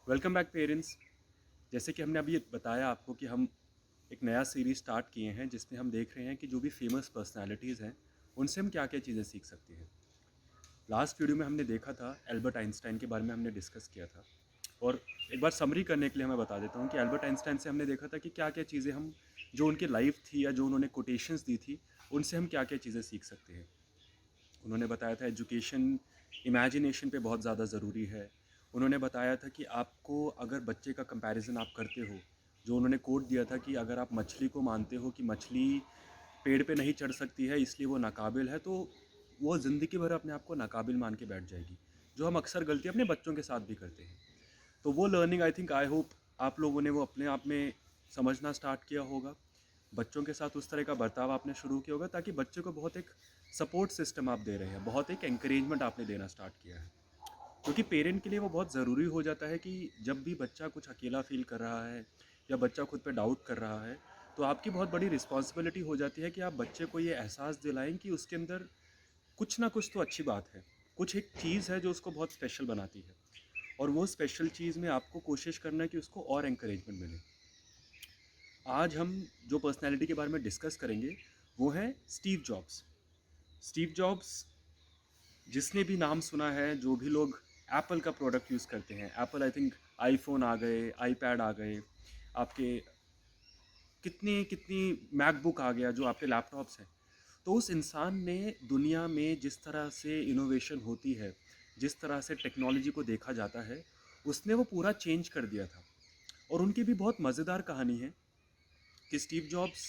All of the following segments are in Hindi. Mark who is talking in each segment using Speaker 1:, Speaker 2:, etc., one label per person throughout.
Speaker 1: Welcome back parents. जैसे कि हमने अभी बताया आपको कि हम एक नया सीरीज स्टार्ट किए हैं जिसमें हम देख रहे हैं कि जो भी फेमस पर्सनालिटीज़ हैं उनसे हम क्या क्या चीज़ें सीख सकते हैं। लास्ट वीडियो में हमने देखा था एल्बर्ट आइंस्टाइन के बारे में हमने डिस्कस किया था। और एक बार समरी करने के लिए मैं बता देता हूँ कि एल्बर्ट आइंस्टाइन से हमने देखा था कि क्या क्या चीज़ें हम जो उनकी लाइफ थी या जो उन्होंने कोटेशंस दी थी उनसे हम क्या क्या चीज़ें सीख सकते हैं। उन्होंने बताया था एजुकेशन इमेजिनेशन पे बहुत ज़्यादा ज़रूरी है। उन्होंने बताया था कि आपको अगर बच्चे का कंपैरिजन आप करते हो, जो उन्होंने कोट दिया था कि अगर आप मछली को मानते हो कि मछली पेड़ पे नहीं चढ़ सकती है इसलिए वो नाकाबिल है, तो वो ज़िंदगी भर अपने आप को नाकाबिल मान के बैठ जाएगी, जो हम अक्सर गलती अपने बच्चों के साथ भी करते हैं। तो वो learning I think I hope आप लोगों ने वो अपने आप में समझना स्टार्ट किया होगा। बच्चों के साथ उस तरह का बर्ताव आपने शुरू किया होगा ताकि बच्चे को बहुत एक सपोर्ट सिस्टम आप दे रहे हैं, बहुत एक एंकरेजमेंट आपने देना स्टार्ट किया है। क्योंकि पेरेंट के लिए वो बहुत ज़रूरी हो जाता है कि जब भी बच्चा कुछ अकेला फील कर रहा है या बच्चा खुद पे डाउट कर रहा है, तो आपकी बहुत बड़ी रिस्पॉन्सिबिलिटी हो जाती है कि आप बच्चे को ये एहसास दिलाएं कि उसके अंदर कुछ ना कुछ तो अच्छी बात है, कुछ एक चीज़ है जो उसको बहुत स्पेशल बनाती है। और वो स्पेशल चीज़ में आपको कोशिश करना है कि उसको और एंकरेजमेंट मिले। आज हम जो पर्सनैलिटी के बारे में डिस्कस करेंगे वो है स्टीव जॉब्स। स्टीव जॉब्स, जिसने भी नाम सुना है, जो भी लोग एप्पल का प्रोडक्ट यूज़ करते हैं, एप्पल आई थिंक आईफोन आ गए, आईपैड आ गए, आपके कितनी कितनी मैकबुक आ गया जो आपके लैपटॉप्स हैं। तो उस इंसान ने दुनिया में जिस तरह से इनोवेशन होती है, जिस तरह से टेक्नोलॉजी को देखा जाता है, उसने वो पूरा चेंज कर दिया था। और उनकी भी बहुत मज़ेदार कहानी है कि स्टीव जॉब्स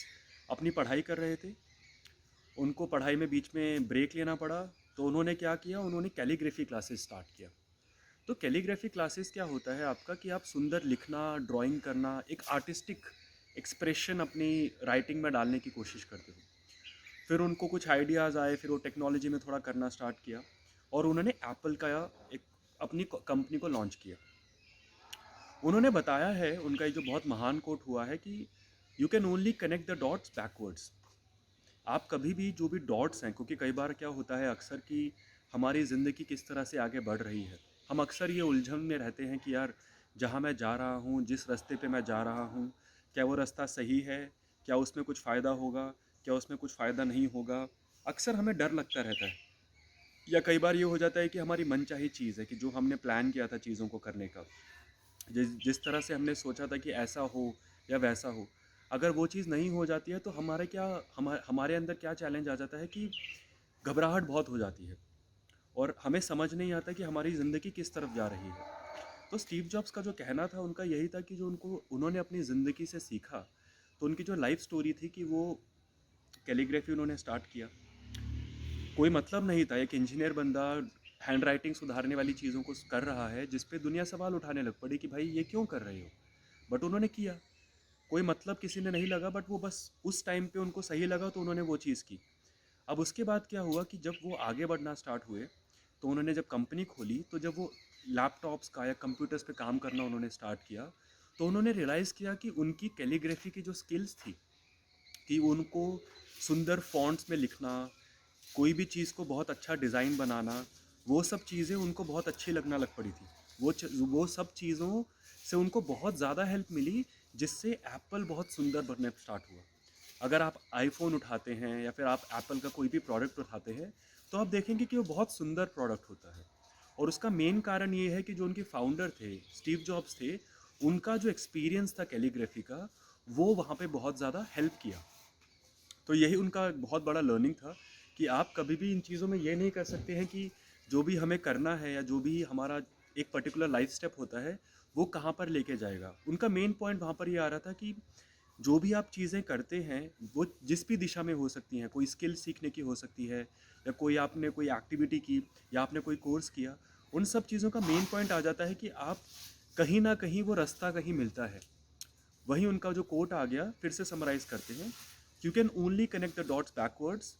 Speaker 1: अपनी पढ़ाई कर रहे थे, उनको पढ़ाई में बीच में ब्रेक लेना पड़ा, तो उन्होंने क्या किया, उन्होंने कैलीग्राफी क्लासेस स्टार्ट किया। तो कैलीग्राफी क्लासेस क्या होता है आपका कि आप सुंदर लिखना, ड्राइंग करना, एक आर्टिस्टिक एक्सप्रेशन अपनी राइटिंग में डालने की कोशिश करते हो। फिर उनको कुछ आइडियाज़ आए, फिर वो टेक्नोलॉजी में थोड़ा करना स्टार्ट किया और उन्होंने एप्पल का एक अपनी कंपनी को लॉन्च किया। उन्होंने बताया है, उनका एक जो बहुत महान कोट हुआ है कि you can only connect the dots backwards. आप कभी भी जो भी डॉट्स हैं, क्योंकि कई बार क्या होता है अक्सर कि हमारी ज़िंदगी किस तरह से आगे बढ़ रही है, हम अक्सर ये उलझन में रहते हैं कि यार जहाँ मैं जा रहा हूँ, जिस रास्ते पे मैं जा रहा हूँ, क्या वो रास्ता सही है, क्या उसमें कुछ फ़ायदा होगा, क्या उसमें कुछ फ़ायदा नहीं होगा। अक्सर हमें डर लगता रहता है। या कई बार ये हो जाता है कि हमारी मनचाही चीज़ है कि जो हमने प्लान किया था चीज़ों को करने का, जिस जिस तरह से हमने सोचा था कि ऐसा हो या वैसा हो, अगर वो चीज़ नहीं हो जाती है तो हमारे अंदर क्या चैलेंज आ जाता है कि घबराहट बहुत हो जाती है और हमें समझ नहीं आता कि हमारी ज़िंदगी किस तरफ जा रही है। तो स्टीव जॉब्स का जो कहना था उनका यही था कि जो उन्होंने अपनी ज़िंदगी से सीखा, तो उनकी जो लाइफ स्टोरी थी कि वो कैलीग्राफी उन्होंने स्टार्ट किया। कोई मतलब नहीं था, एक इंजीनियर बंदा हैंड राइटिंग सुधारने वाली चीज़ों को कर रहा है जिस पे दुनिया सवाल उठाने लग पड़ी कि भाई ये क्यों कर रहे हो, बट उन्होंने किया। कोई मतलब किसी ने नहीं लगा, बट वो बस उस टाइम पे उनको सही लगा तो उन्होंने वो चीज़ की। अब उसके बाद क्या हुआ कि जब वो आगे बढ़ना स्टार्ट हुए, तो उन्होंने जब कंपनी खोली, तो जब वो लैपटॉप्स का या कंप्यूटर्स पे काम करना उन्होंने स्टार्ट किया, तो उन्होंने रियलाइज़ किया कि उनकी कैलीग्राफी की जो स्किल्स थी, कि उनको सुंदर फॉन्ट्स में लिखना, कोई भी चीज़ को बहुत अच्छा डिज़ाइन बनाना, वो सब चीज़ें उनको बहुत अच्छी लगना लग पड़ी थी। वो सब चीज़ों से उनको बहुत ज़्यादा हेल्प मिली, जिससे एप्पल बहुत सुंदर बनने स्टार्ट हुआ। अगर आप आईफोन उठाते हैं या फिर आप एप्पल का कोई भी प्रोडक्ट उठाते हैं, तो आप देखेंगे कि वो बहुत सुंदर प्रोडक्ट होता है। और उसका मेन कारण ये है कि जो उनके फाउंडर थे, स्टीव जॉब्स थे, उनका जो एक्सपीरियंस था कैलीग्राफी का, वो वहाँ पे बहुत ज़्यादा हेल्प किया। तो यही उनका बहुत बड़ा लर्निंग था कि आप कभी भी इन चीज़ों में ये नहीं कर सकते हैं कि जो भी हमें करना है या जो भी हमारा एक पर्टिकुलर लाइफ स्टेप होता है वो कहाँ पर लेके जाएगा। उनका मेन पॉइंट वहाँ पर ये आ रहा था कि जो भी आप चीज़ें करते हैं वो जिस भी दिशा में हो सकती हैं, कोई स्किल सीखने की हो सकती है या कोई आपने कोई एक्टिविटी की या आपने कोई कोर्स किया, उन सब चीज़ों का मेन पॉइंट आ जाता है कि आप कहीं ना कहीं वो रास्ता कहीं मिलता है। वहीं उनका जो कोट आ गया, फिर से समराइज़ करते हैं, you can only connect the dots backwards.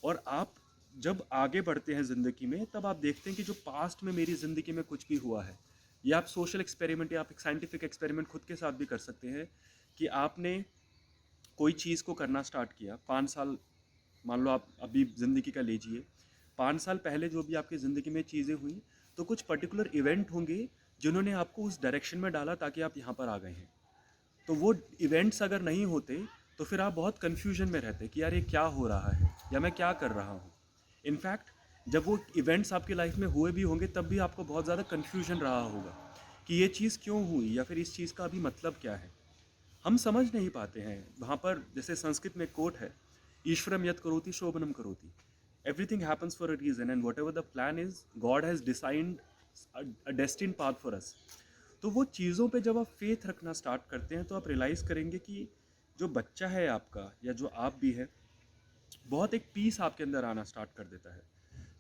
Speaker 1: और आप जब आगे बढ़ते हैं ज़िंदगी में, तब आप देखते हैं कि जो पास्ट में मेरी ज़िंदगी में कुछ भी हुआ है, या आप सोशल एक्सपेरिमेंट या आप एक साइंटिफिक एक्सपेरिमेंट खुद के साथ भी कर सकते हैं कि आपने कोई चीज़ को करना स्टार्ट किया 5 साल, मान लो आप अभी ज़िंदगी का लीजिए, 5 साल पहले जो भी आपकी ज़िंदगी में चीज़ें हुई, तो कुछ पर्टिकुलर इवेंट होंगे जिन्होंने आपको उस डायरेक्शन में डाला ताकि आप यहाँ पर आ गए हैं। तो वो इवेंट्स अगर नहीं होते तो फिर आप बहुत कन्फ्यूजन में रहते कि यार ये क्या हो रहा है या मैं क्या कर रहा हूँ। इनफैक्ट जब वो इवेंट्स आपकी लाइफ में हुए भी होंगे तब भी आपको बहुत ज़्यादा कन्फ्यूजन रहा होगा कि ये चीज़ क्यों हुई या फिर इस चीज़ का अभी मतलब क्या है। हम समझ नहीं पाते हैं। वहाँ पर जैसे संस्कृत में कोट है, ईश्वरम यत् करोति शोभनम करोति, everything happens for a reason and whatever the plan is God has designed a destined path for us. तो वो चीज़ों पे जब आप फेथ रखना स्टार्ट करते हैं तो आप रियलाइज़ करेंगे कि जो बच्चा है आपका या जो आप भी है, बहुत एक पीस आपके अंदर आना स्टार्ट कर देता है।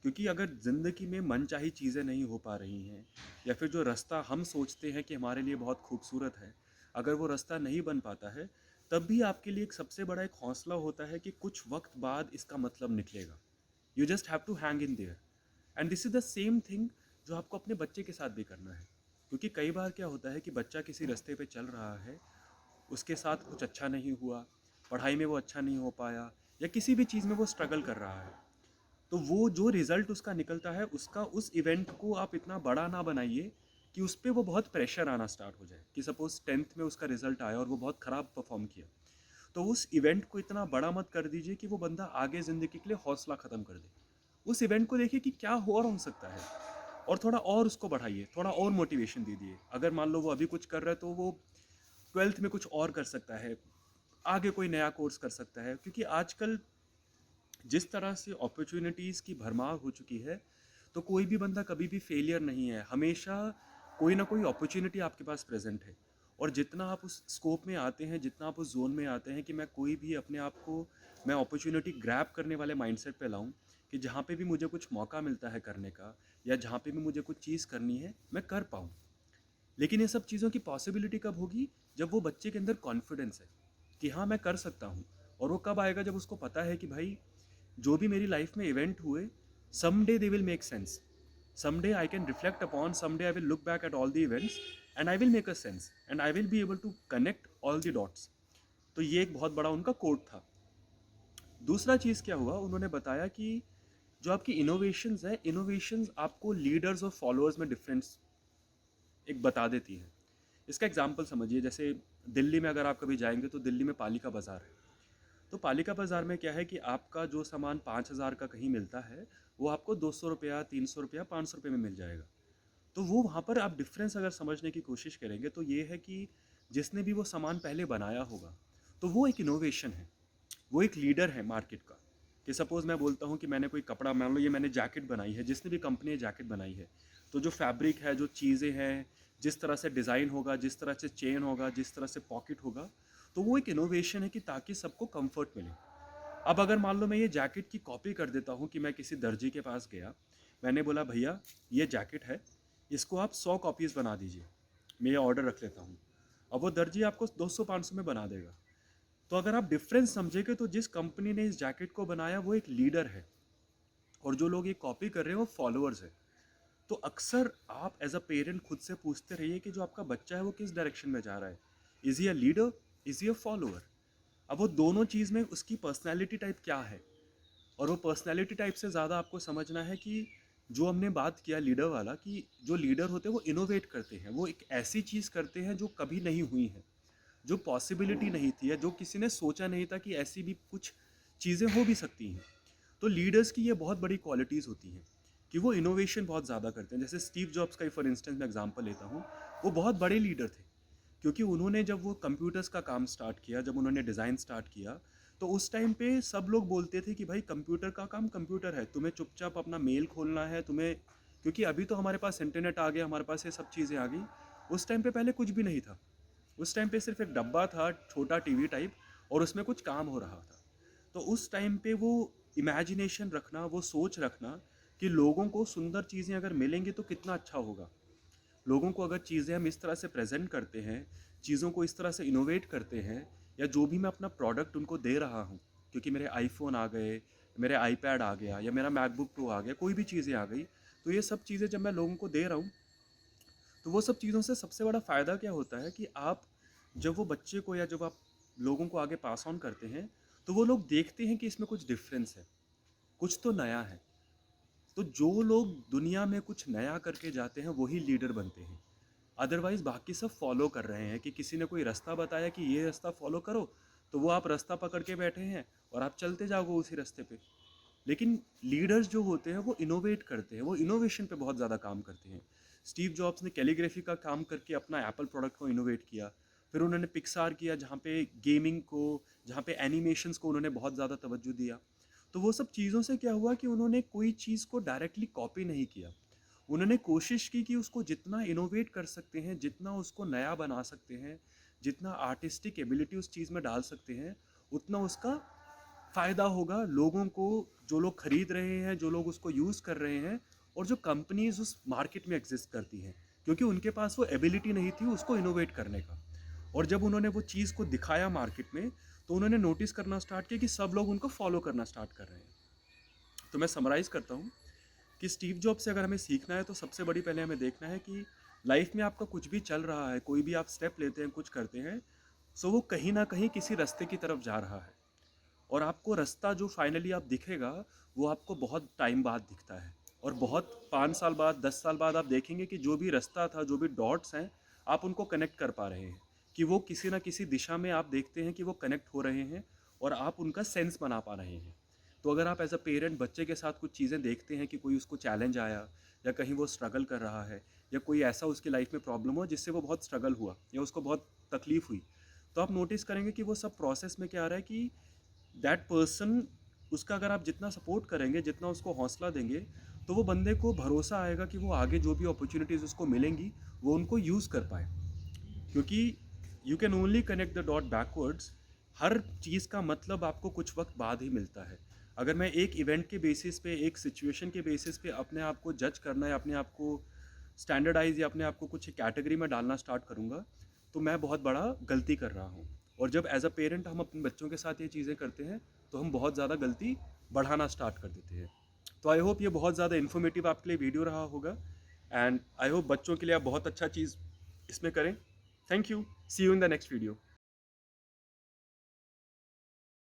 Speaker 1: क्योंकि अगर ज़िंदगी में मनचाही चीज़ें नहीं हो पा रही हैं या फिर जो रास्ता हम सोचते हैं कि हमारे लिए बहुत खूबसूरत है, अगर वो रास्ता नहीं बन पाता है, तब भी आपके लिए एक सबसे बड़ा एक हौसला होता है कि कुछ वक्त बाद इसका मतलब निकलेगा। You just have to hang in there. And this is the same thing जो आपको अपने बच्चे के साथ भी करना है। क्योंकि कई बार क्या होता है कि बच्चा किसी रास्ते पे चल रहा है, उसके साथ कुछ अच्छा नहीं हुआ, पढ़ाई में वो अच्छा नहीं हो पाया या किसी भी चीज़ में वो स्ट्रगल कर रहा है। तो वो जो रिज़ल्ट उसका निकलता है, उसका उस इवेंट को आप इतना बड़ा ना बनाइए कि उस पर वो बहुत प्रेशर आना स्टार्ट हो जाए। कि सपोज़ 10th में उसका रिज़ल्ट आया और वो बहुत ख़राब परफॉर्म किया, तो उस इवेंट को इतना बड़ा मत कर दीजिए कि वो बंदा आगे ज़िंदगी के लिए हौसला ख़त्म कर दे। उस इवेंट को देखिए कि क्या हो और हो सकता है, और थोड़ा और उसको बढ़ाइए, थोड़ा और मोटिवेशन दीजिए। अगर मान लो वो अभी कुछ कर रहा है तो वो 12th में कुछ और कर सकता है, आगे कोई नया कोर्स कर सकता है। क्योंकि आजकल जिस तरह से अपॉर्चुनिटीज़ की भरमार हो चुकी है, तो कोई भी बंदा कभी भी फेलियर नहीं है। हमेशा कोई ना कोई अपॉर्चुनिटी आपके पास प्रेजेंट है। और जितना आप उस स्कोप में आते हैं, जितना आप उस जोन में आते हैं कि मैं कोई भी अपने आप को मैं अपॉर्चुनिटी ग्रैब करने वाले माइंडसेट पे लाऊं, कि जहाँ पे भी मुझे कुछ मौका मिलता है करने का या जहाँ पे भी मुझे कुछ चीज़ करनी है मैं कर पाऊँ। लेकिन ये सब चीज़ों की पॉसिबिलिटी कब होगी? जब वो बच्चे के अंदर कॉन्फिडेंस है कि हाँ मैं कर सकता हूँ। और वो कब आएगा? जब उसको पता है कि भाई जो भी मेरी लाइफ में इवेंट हुए, someday they will make sense. Someday I can reflect upon, someday I will look back at all the events and I will make a sense and I will be able to connect all the dots. तो ये एक बहुत बड़ा उनका कोट था। दूसरा चीज़ क्या हुआ, उन्होंने बताया कि जो आपकी इनोवेशंस है, इनोवेशंस आपको लीडर्स और फॉलोअर्स में डिफरेंस एक बता देती है। इसका एग्जांपल समझिए, जैसे दिल्ली में अगर आप कभी जाएंगे तो दिल्ली में पालिका बाज़ार है। तो पालिका बाज़ार में क्या है कि आपका जो सामान 5,000 का कहीं मिलता है, वो आपको 200 रुपया, 300 रुपया, 500 रुपये में मिल जाएगा। तो वो वहाँ पर आप डिफरेंस अगर समझने की कोशिश करेंगे तो ये है कि जिसने भी वो सामान पहले बनाया होगा, तो वो एक इनोवेशन है, वो एक लीडर है मार्केट का। कि सपोज़ मैं बोलता हूँ कि मैंने कोई कपड़ा, मान लो ये मैंने जैकेट बनाई है, जिसने भी कंपनी ने जैकेट बनाई है, तो जो फैब्रिक है, जो चीज़ें हैं, जिस तरह से डिज़ाइन होगा, जिस तरह से चेन होगा, जिस तरह से पॉकेट होगा, तो वो एक इनोवेशन है कि ताकि सबको कंफर्ट मिले। अब अगर मान लो मैं ये जैकेट की कॉपी कर देता हूँ कि मैं किसी दर्जी के पास गया, मैंने बोला भैया ये जैकेट है, इसको आप 100 कॉपीज़ बना दीजिए, मैं ये ऑर्डर रख लेता हूँ। अब वो दर्जी आपको 200-500 में बना देगा। तो अगर आप डिफरेंस समझेंगे तो जिस कंपनी ने इस जैकेट को बनाया वो एक लीडर है, और जो लोग ये कॉपी कर रहे हैं वो फॉलोअर्स है। तो अक्सर आप एज अ पेरेंट खुद से पूछते रहिए कि जो आपका बच्चा है वो किस डायरेक्शन में जा रहा है। Is he a leader, is he a follower? अब वो दोनों चीज़ में उसकी पर्सनैलिटी टाइप क्या है। और वो पर्सनैलिटी टाइप से ज़्यादा आपको समझना है कि जो हमने बात किया लीडर वाला, कि जो लीडर होते हैं वो इनोवेट करते हैं, वो एक ऐसी चीज़ करते हैं जो कभी नहीं हुई है, जो पॉसिबिलिटी नहीं थी या जो किसी ने सोचा नहीं था कि ऐसी भी कुछ चीज़ें हो भी सकती हैं। तो लीडर्स की ये बहुत बड़ी क्वालिटीज़ होती हैं कि वो इनोवेशन बहुत ज़्यादा करते हैं। जैसे स्टीव जॉब्स का ही फॉर इंस्टेंस मैं एग्जांपल लेता हूँ, वो बहुत बड़े लीडर थे। क्योंकि उन्होंने जब वो कंप्यूटर्स का काम स्टार्ट किया, जब उन्होंने डिज़ाइन स्टार्ट किया, तो उस टाइम पे सब लोग बोलते थे कि भाई कंप्यूटर का काम कंप्यूटर है, तुम्हें चुपचाप अपना मेल खोलना है तुम्हें। क्योंकि अभी तो हमारे पास इंटरनेट आ गया, हमारे पास ये सब चीज़ें आ गई। उस टाइम पे पहले कुछ भी नहीं था। उस टाइम पे सिर्फ एक डब्बा था, छोटा टीवी टाइप, और उसमें कुछ काम हो रहा था। तो उस टाइम पे वो इमेजिनेशन रखना, वो सोच रखना कि लोगों को सुंदर चीज़ें अगर मिलेंगी तो कितना अच्छा होगा। लोगों को अगर चीज़ें हम इस तरह से प्रेजेंट करते हैं, चीज़ों को इस तरह से इनोवेट करते हैं, या जो भी मैं अपना प्रोडक्ट उनको दे रहा हूँ, क्योंकि मेरे आईफोन आ गए, मेरे आईपैड आ गया या मेरा मैकबुक प्रो आ गया, कोई भी चीज़ें आ गई, तो ये सब चीज़ें जब मैं लोगों को दे रहा हूँ, तो वो सब चीज़ों से सबसे बड़ा फ़ायदा क्या होता है कि आप जब वो बच्चे को या जब आप लोगों को आगे पास ऑन करते हैं, तो वो लोग देखते हैं कि इसमें कुछ डिफरेंस है, कुछ तो नया है। तो जो लोग दुनिया में कुछ नया करके जाते हैं वही लीडर बनते हैं। अदरवाइज़ बाकी सब फॉलो कर रहे हैं कि किसी ने कोई रास्ता बताया कि ये रास्ता फॉलो करो, तो वो आप रास्ता पकड़ के बैठे हैं और आप चलते जाओगे उसी रास्ते पे। लेकिन लीडर्स जो होते हैं वो इनोवेट करते हैं, वो इनोवेशन पे बहुत ज़्यादा काम करते हैं। स्टीव जॉब्स ने कैलीग्राफी का काम करके अपना एप्पल प्रोडक्ट को इनोवेट किया। फिर उन्होंने पिक्सार किया, जहाँ पे गेमिंग को, जहाँ पे एनिमेशंस को उन्होंने बहुत ज़्यादा तवज्जो दिया। तो वो सब चीज़ों से क्या हुआ कि उन्होंने कोई चीज़ को डायरेक्टली कॉपी नहीं किया। उन्होंने कोशिश की कि उसको जितना इनोवेट कर सकते हैं, जितना उसको नया बना सकते हैं, जितना आर्टिस्टिक एबिलिटी उस चीज़ में डाल सकते हैं, उतना उसका फ़ायदा होगा लोगों को, जो लोग खरीद रहे हैं, जो लोग उसको यूज़ कर रहे हैं, और जो कंपनीज उस मार्केट में एग्जिस्ट करती हैं, क्योंकि उनके पास वो एबिलिटी नहीं थी उसको इनोवेट करने का। और जब उन्होंने वो चीज़ को दिखाया मार्केट में, तो उन्होंने नोटिस करना स्टार्ट किया कि सब लोग उनको फॉलो करना स्टार्ट कर रहे हैं। तो मैं समराइज़ करता हूँ कि स्टीव जॉब से अगर हमें सीखना है तो सबसे बड़ी पहले हमें देखना है कि लाइफ में आपका कुछ भी चल रहा है, कोई भी आप स्टेप लेते हैं, कुछ करते हैं, सो वो कहीं ना कहीं किसी रास्ते की तरफ जा रहा है। और आपको रास्ता जो फाइनली आप दिखेगा, वो आपको बहुत टाइम बाद दिखता है। और बहुत 5 साल बाद, 10 साल बाद आप देखेंगे कि जो भी रास्ता था, जो भी डॉट्स हैं, आप उनको कनेक्ट कर पा रहे हैं, कि वो किसी ना किसी दिशा में आप देखते हैं कि वो कनेक्ट हो रहे हैं, और आप उनका सेंस बना पा रहे हैं। तो अगर आप एज अ पेरेंट बच्चे के साथ कुछ चीज़ें देखते हैं कि कोई उसको चैलेंज आया, या कहीं वो स्ट्रगल कर रहा है, या कोई ऐसा उसकी लाइफ में प्रॉब्लम हो जिससे वो बहुत स्ट्रगल हुआ या उसको बहुत तकलीफ हुई, तो आप नोटिस करेंगे कि वो सब प्रोसेस में क्या आ रहा है कि दैट पर्सन, उसका अगर आप जितना सपोर्ट करेंगे, जितना उसको हौसला देंगे, तो वो बंदे को भरोसा आएगा कि वो आगे जो भी अपॉर्चुनिटीज़ उसको मिलेंगी, वो उनको यूज़ कर पाए। क्योंकि you can only connect the dot backwards. हर चीज़ का मतलब आपको कुछ वक्त बाद ही मिलता है। अगर मैं एक इवेंट के बेसिस पे, एक सिचुएशन के बेसिस पे अपने आप को जज करना है, अपने आप को स्टैंडर्डाइज या अपने आप को कुछ कैटेगरी में डालना स्टार्ट करूँगा, तो मैं बहुत बड़ा गलती कर रहा हूँ। और जब एज अ पेरेंट हम अपने बच्चों के साथ ये चीज़ें करते हैं, तो हम बहुत ज़्यादा गलती बढ़ाना स्टार्ट कर देते हैं। तो आई होप ये बहुत ज़्यादा इन्फॉर्मेटिव आपके लिए वीडियो रहा होगा, एंड आई होप बच्चों के लिए आप बहुत अच्छा चीज़ इसमें करें। Thank you, see you in the next video.